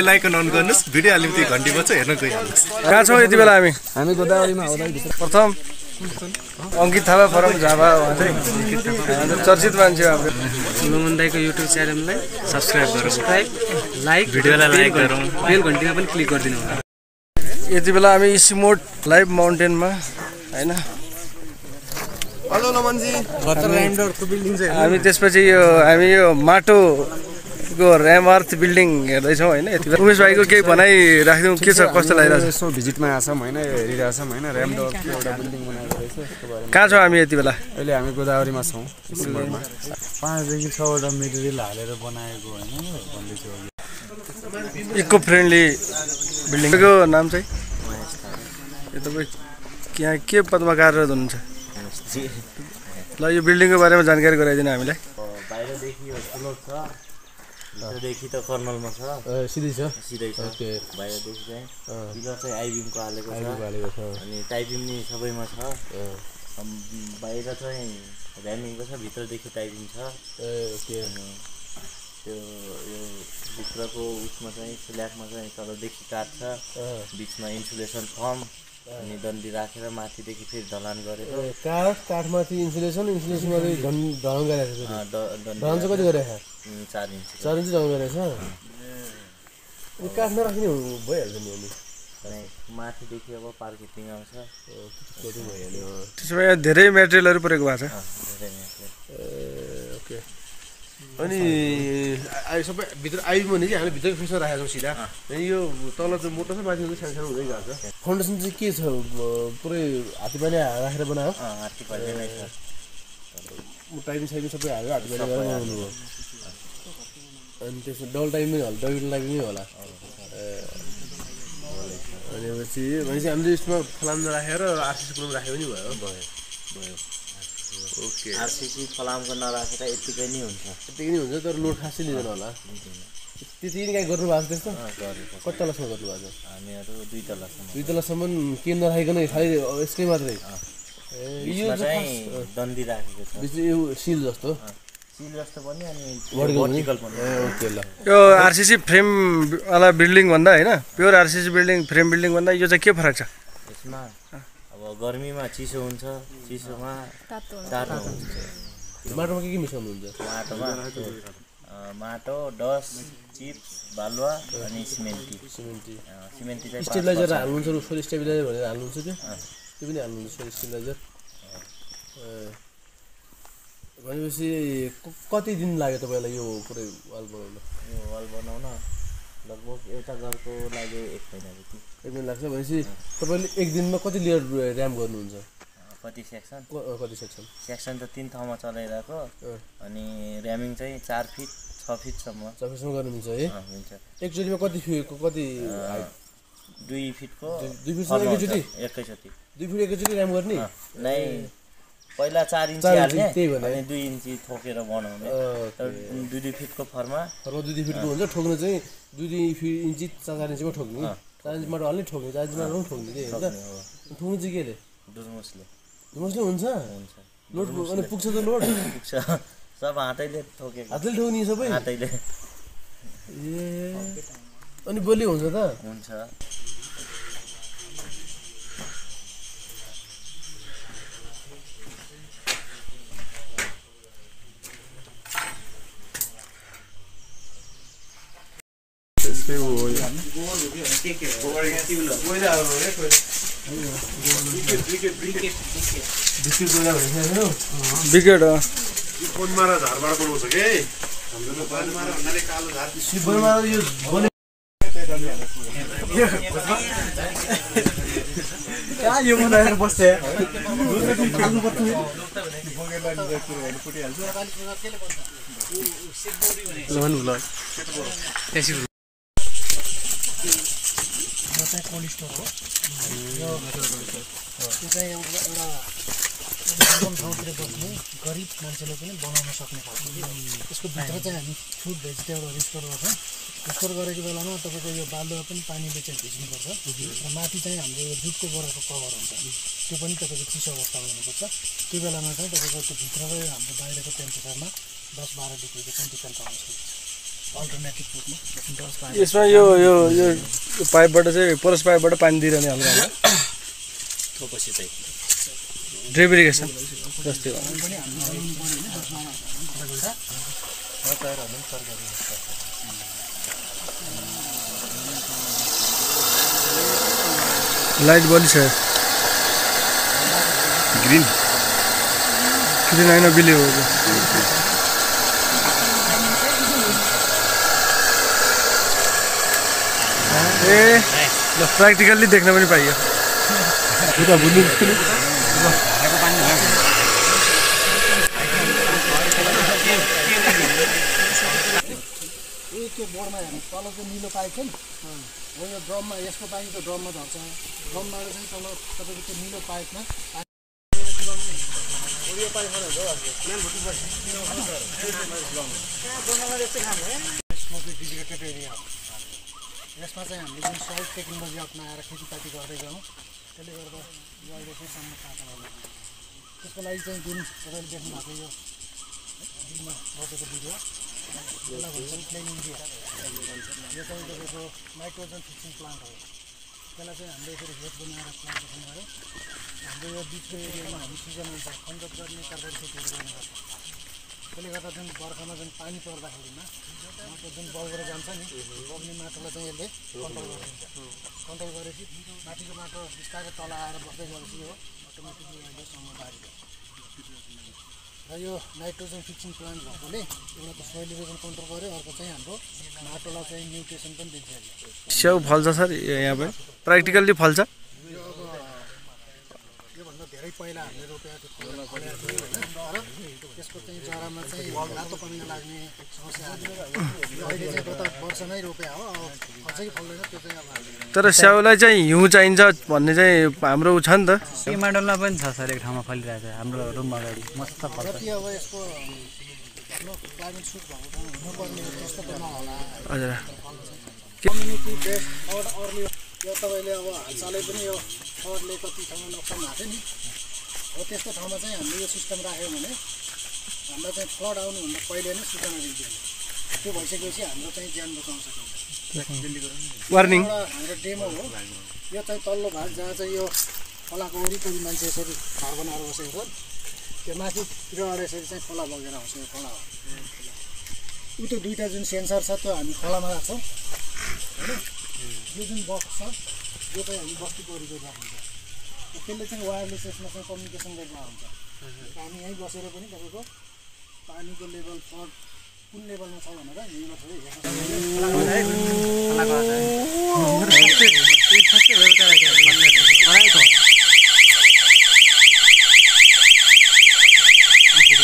lichen on गर्नुस् video अलिकति घन्टी बज्छ हेर्न गइहाल्नुस् कहाँ छौ यति बेला हामी गोदावरीमा आउँदै प्रथम अंकित थापा फरम झापा उहाँ चाहिँ चर्चित मान्छे हो हाम्रो नमन दाइको युट्युब च्यानललाई सब्स्क्राइब गरौँ लाइक भिडियोलाई लाइक गरौँ बेल घन्टीमा पनि क्लिक गरिदिनु होला यति बेला हामी इसिमोड लाइभ माउन्टेनमा हैन हेलो नमनजी ल्यान्डरको बिल्डिङ चाहिँ हामी त्यसपछि हामी यो माटोको र्यामअर्थ बिल्डिङ हेर्दैछौँ हैन यति बेला उमेश भाइको केही भनाइ राखिदिउँ के छ कस्तो लागिरहेछ यसो भिजिटमा आछौँ हैन हेरिरहेछौँ हैन र्यामडोरको एउटा बिल्डिङ बनाएको रहेछ त्यसको बारेमा कहाँ छौँ हामी यति बेला अहिले हामी गोदावरीमा छौँ इसिमोडमा 5 देखि 6 वटा मेटेरियल हालेर बनाएको हैन भन्दै थियो इको फ्रेन्डली बिल्डिङको नाम चाहिँ यो तपाईँ यहाँ के पदमा कार्यरत हुनुहुन्छ ल यो बिल्डिङको बारेमा जानकारी गराइदिनु हामीलाई बाहिरदेखि यो ठुलो छ भित्रदेखि त कर्नलमा छ सिधै छ सिधै छ बाहिरदेखि चाहिँ पिलर चाहिँ आइबिमको हालेको छ अनि टाइपिङ नि सबैमा छ बाहिर चाहिँ र्यामिङको छ भित्रदेखि टाइपिङ छ त्यो यो भित्रको उसमा चाहिँ स्ल्याबमा चाहिँ तलदेखि काठ छ बिचमा इन्सुलेसन फर्म अनि डन्डी राखेर माथिदेखि फेरि ढलान गरेको काठमाथि इन्सुलेसनमाथि ढलान गरेको छ ढलान चाहिँ कति गरेको छ 4 इन्च 4 इन्च ढलान गरेको छ यो काठ नराख्ने भइहाल्छ नि अनि माथिदेखि अब पार्किङ आउँछ त्यसो भए धेरै मेटेरियलहरू प्रयोग भएको छ ओके अनि सबै भित्र आइबी भने चाहिँ हामीले भित्रको फेसमा राखेको छौँ सिधा यो तल चाहिँ मोटो छ माथि चाहिँ सानो सानो हुँदै गएको छ फाउन्डेसन चाहिँ के छ पुरै हात्तीपानी राखेर बनायो हात्तीपानी नै छ टाइपिङ साइपिङ सबै हालेर हात्तीपानी गरेर बनाउनु हो अनि त्यसमा डबल टाइपिङ होला डबल टाइपिङ होला भनेपछि हामीले यसमा फलाम नराखेर आरसिसी पुरा राख्यो पनि भयो ओके आरसिसी फलामको नराखेर यतिकै नै हुन्छ तर लोड खासै लिँदैन होला त्यति नै काहीँ गर्नुभएको छ त्यस्तो कति तलसम्म गर्नुभएको छ हामीहरू 2 तलसम्म के नराखिकन खालि यसकै मात्रै यो चाहिँ डन्डी राखेको छ यो सिल जस्तो पनि अनि भर्टिकल पनि ओके ल यो आरसिसी फ्रेम वाला बिल्डिङ भन्दा हैन pure RCC building frame building भन्दा यो चाहिँ के फरक छ यसमा अब गर्मीमा चिसो हुन्छ चिसोमा तातो हुन्छ माटोमा के मिसाउनु हुन्छ माटो डस्ट चिप्स बालुवा अनि सिमेन्टी चाहिँ स्टेबलाइजर हाल्नुहुन्छ सोल स्टेबलाइजर भनेर हाल्नुहुन्छ त्यो पनि हाल्नुहुन्छ सोल स्टेबलाइजर भनेपछि कति दिन लाग्यो तपाईँलाई यो पुरै वाल बनाउन लगभग एउटा घरको लागि 1 महिना जति 1 महिना लाग्छ भनेपछि तपाईँले एक दिनमा कति लेयर र्याम गर्नुहुन्छ कति सेक्सन सेक्सन त 3 ठाउँमा चलाइरहेको अनि र्यामिङ चाहिँ 4 फिट 6 फिटसम्म गर्नुहुन्छ है हुन्छ एकचोटिमा कति 2 फिटको 2 फिटसम्म एकचोटि 2 फिट एकचोटि र्याम गर्ने नै पहिला 4 इन्च हाल्ने अनि 2 इन्च ठोकेर बनाउने तर 2 फिटको फर्मा 2 फिटको हुन्छ ठोक्नु चाहिँ 2 इन्च 4 इन्चमा ठोक्ने 4 इन्च माटो हाल्ने ठोक्ने 4 इन्च माटो ठोक्ने के हुन्छ ठोक्नु चाहिँ केले डुर्मुसले हुन्छ लोड अनि पुग्छ त लोड पुग्छ सब हातैले ठोकेको हातैले ठोक्ने सबै हातैले ए अनि बलियो हुन्छ त हुन्छ विकेट बनमारा झारबाट बनाउँछ के हाम्रो बनमारा भन्नाले कालो झार बनमारा यो क्या यो बनाएर बस्छ ठाउँतिर बस्ने गरिब मान्छेले पनि बनाउन सक्ने खालको त्यसको भित्र चाहिँ हामी फ्रुट भेजिटेबलहरू स्टोर गर्छौँ स्टोर गरेको बेलामा तपाईँको यो बालुवा पनि पानीले चाहिँ भिज्नुपर्छ र माथि चाहिँ हाम्रो यो जुटको बोराको कभर हुन्छ त्यो पनि तपाईँको चिसो अवस्थामा हुनुपर्छ त्यो बेलामा चाहिँ तपाईँको त्यो भित्रकै हाम्रो बाहिरको टेम्परेचरमा 10-12 डिग्रीको चाहिँ डिपेन्ड पाउन सक्छ अल्टरनेटिभ फुटमा यसमा यो यो यो पाइपबाट चाहिँ पोरस पाइपबाट पानी दिइरहने हल्का हल्का थोपछि चाहिँ ड्रिप इरिगेसन जस्तै हो पनि हामीले बनाउनु पर्यो भने लाइट बली छ ग्रिन ग्रिन होइन बिले हो ए ल प्र्याक्टिकल्ली देख्न पनि पाइयो उता बुझ्नु त्यो बोर्डमा हेर्नु तल चाहिँ निलो पाइप छ नि हो यो ड्रममा यसको पानी त ड्रममा झर्छ ड्रमबाट चाहिँ तल तपाईँको त्यो निलो पाइपमा डेडिकेटेड एरिया हो यसमा चाहिँ हामीले जुन सल्ट टेक्नोलोजी अप्नाएर खेतीपाती गर्दै जाउँ त्यसले गर्दा यो अहिले चाहिँ सम्म पाएको होला त्यसको लागि चाहिँ जुन तपाईँले देख्नु भएको यो बिलमा रोपेको बिरुवा यसलाई भन्छ प्लेन इन्डिया यो चाहिँ तपाईँको नाइट्रोजन फिक्सिङ प्लान्ट हो त्यसलाई चाहिँ हामीले फेरि हेड बनाएर प्लान्टेसन गऱ्यौँ हाम्रो यो बिचको एरियामा हामी सिजन अनुसार खनजोत गर्ने तरकारी खेतीहरू गर्ने गर्छौँ त्यसले गर्दा जुन बर्खामा जुन पानी पर्दाखेरिमा माटो जुन बगेर जान्छ नि बग्ने माटोलाई चाहिँ यसले कन्ट्रोल गरिदिन्छ कन्ट्रोल गरेपछि माथिको माटो बिस्तारै तल आएर बस्दै गएपछि यो अटोमेटिकली अहिले सम्म बारी र यो नाइट्रोजन फिक्सिङ प्लान्ट भएकोले एउटा त सोइल इरोजन कन्ट्रोल गर्यो अर्को चाहिँ हाम्रो माटोलाई चाहिँ न्युट्रिसन पनि दिन्छ स्याउ फल्छ सर यहाँ पनि प्र्याक्टिकल्ली फल्छ यो अब योभन्दा धेरै पहिला हामीले रोपेको थियो फलेको थियो होइन तर त्यसको चाहिँ जरामा चाहिँ रातो पनिर लाग्ने समस्या आयो अहिले चाहिँ गत वर्ष नै रोपे हो अब अझै फल्दैन त्यो चाहिँ अब हामीले तर स्याउलाई चाहिँ हिउँ चाहिन्छ भन्ने चाहिँ हाम्रो छ नि त हिमाडलमा पनि छ सर एक ठाउँमा फलिरहेको छ हाम्रो रुम अगाडि मस्त फल्छ जति अब यसको क्लाइमेट सुट भएको ठाउँ हुनुपर्ने त्यस्तो त नहोला हजुर कम्युनिटी बेस्ड अर्ली यो तपाईँले अब हालसालै पनि यो फ्लडले कति ठाउँमा नोक्सान भएको थियो नि हो त्यस्तो ठाउँमा चाहिँ हामीले यो सिस्टम राख्यौँ भने हामीलाई चाहिँ फ्लड आउनुभन्दा पहिले नै सूचना दिन्थ्यो त्यो भइसकेपछि हाम्रो चाहिँ ज्यान बचाउन सकिन्छ वार्निङ हाम्रो डेमो हो यो चाहिँ तल्लो भाग जहाँ चाहिँ यो खोलाको वरिपरि मान्छे यसरी घर बनाएर बसेको छ त्यो माथितिर अडेसरी चाहिँ खोला बगेर आउँछ यो खोला हो उ त्यो दुईवटा जुन सेन्सर छ त्यो हामी खोलामा राख्छौँ होइन यो जुन बक्स छ यो चाहिँ हामी बस्तीको वरिपरि राखिन्छ त्यसले चाहिँ वायरलेस यसमा चाहिँ कम्युनिकेसन गरेर हुन्छ हामी यहीँ बसेर पनि तपाईँको पानीको लेभल फ्लड कुन लेभलमा छ भनेर यहीँबाट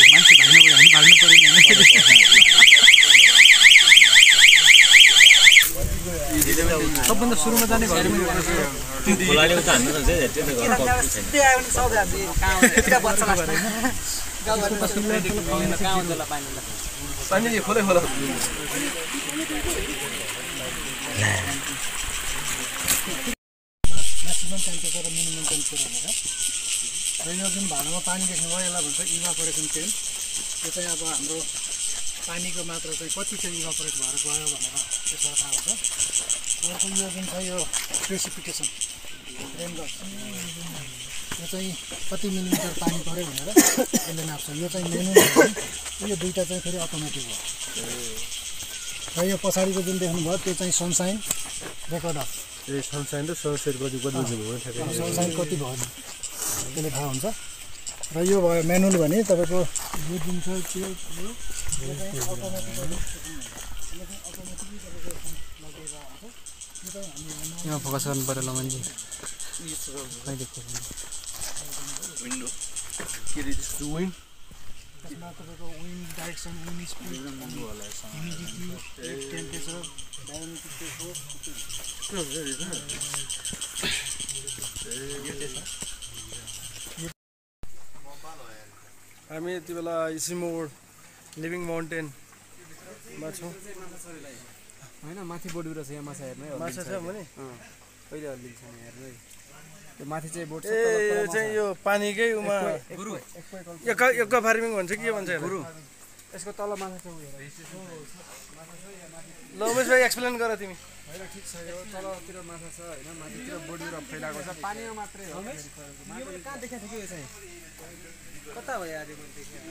मान्छे भाग्नु पऱ्यो हामी भाग्नु पऱ्यो सबभन्दा सुरुमा जाने घर पानी खोले खोला म्याक्सिमम टेम्परेचर र मिनिमम टेम्परेचर भनेर र यो जुन भाँडामा पानी देख्नुभयो यसलाई भन्छ इभापोरेसन टेम्प यो चाहिँ अब हाम्रो पानीको मात्रा चाहिँ कति चाहिँ इभापोरेट भएर गयो भनेर त्यसबाट थाहा हुन्छ अर्को यो जुन छ यो प्रेसिपिटेसन रेनगस यो चाहिँ कति मिलिमिटर पानी पऱ्यो भनेर यसले नाप्छ यो चाहिँ मेनुअल हो यो दुईवटा चाहिँ फेरि अटोमेटिक हो र यो पछाडिको जुन देख्नुभयो त्यो चाहिँ सनसाइन रेकर्डर ए सनसाइन र सनसेट कति बुझ्नु हो ठ्याक्कै सनसाइन कति भयो त्यसले थाहा हुन्छ र यो भयो म्यानुअल भने तपाईँको यो जुन छ त्यो चाहिँ यहाँ फोकस गर्नु पऱ्यो ल मान्छे त्यसमा तपाईँको wind direction wind speed humidity temperature dynamic pressure हामी यति बेला इसिमोड लिभिङ माउन्टेनमा छौँ होइन माथि बोर्ड छ यहाँ माछा हेर्नु माछा छ भने कहिले हल्लिन्छ हेर्नु है त्यो माथि चाहिँ बोर्ड छ ए यो चाहिँ यो पानीकै उमा एक्वा फार्मिङ भन्छ के भन्छ गुरु यसको तल माछा छ उयो ल उमेश भाइ एक्सप्लेन गर तिमी होइन ठिक छ यो तलतिर माछा छ होइन माथितिर बोडीतिर फैलाएको छ पानीमा मात्रै हो कहाँ देखाएको थियो यो चाहिँ कता भयो आज मैले देखेँ